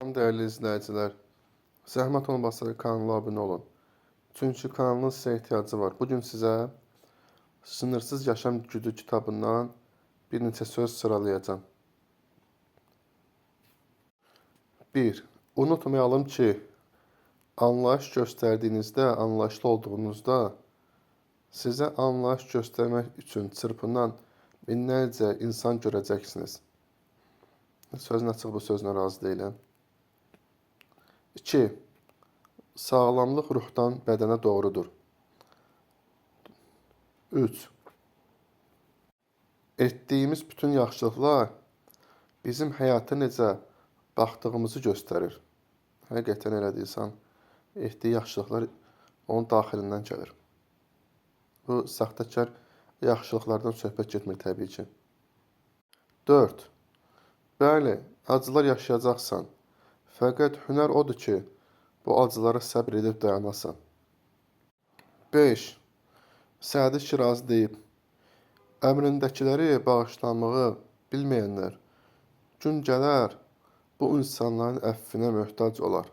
Değerli izləyicilər, zəhmət olmasa kanala abunə olun. Çünki kanalın sizə ehtiyacı var. Bugün sizə Sınırsız Yaşam Gücü kitabından bir neçə söz sıralayacağım. 1. Unutmayalım ki, anlayış göstərdiyinizdə, anlayışlı olduğunuzda sizə anlayış göstərmək üçün çırpınan minlərcə insan görəcəksiniz. Sözün açıq bu sözlə razı deyiləm. 2. Sağlamlıq ruhdan bədənə doğrudur. 3. Etdiyimiz bütün yaxşılıqlar bizim həyata necə baxdığımızı göstərir. Həqiqətən elə deyirsən, etdiyi yaxşılıqlar onun daxilindən gəlir. Bu, saxtakar yaxşılıqlardan söhbət getmir təbii ki. 4. Bəli, acılar yaşayacaqsan. Fəqət hünər odur ki, bu acılara səbr edib dayanasan. 5. Sədi Şirazi deyib, əmrindəkiləri bağışlamağı bilməyənlər gün gələr, bu insanların əfvinə möhtac olar.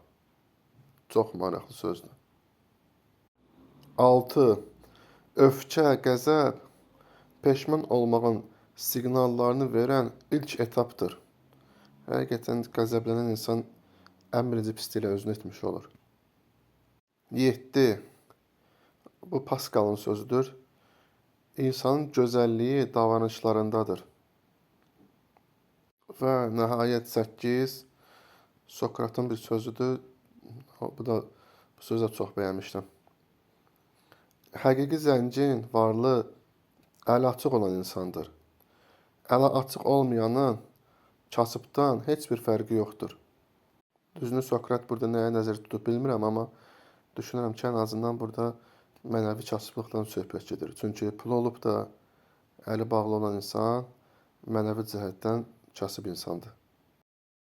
Çox maraqlı sözdür. 6. Öfkə, qəzəb, peşman olmağın siqnallarını verən ilk etapdır. Həqiqətən qəzəblənən insan ən birinci pisliklə özünü etmiş olur. 7. Bu Pascalın sözüdür. İnsanın gözəlliyi davranışlarındadır. Və nəhayət 8. Sokratın bir sözüdür. Bu sözü çox bəyənmişdim. Həqiqi zəngin, varlı, əli açıq olan insandır. Əli açıq olmayanın kasıbdan heç bir fərqi yoxdur. Düzünü Sokrat burada nəyə nəzər tutub bilmirəm, amma düşünürəm ki, ən azından burada mənəvi kasıblıqdan söhbət gedir. Çünki pul olub da əli bağlı olan insan mənəvi cəhətdən kasıb insandır.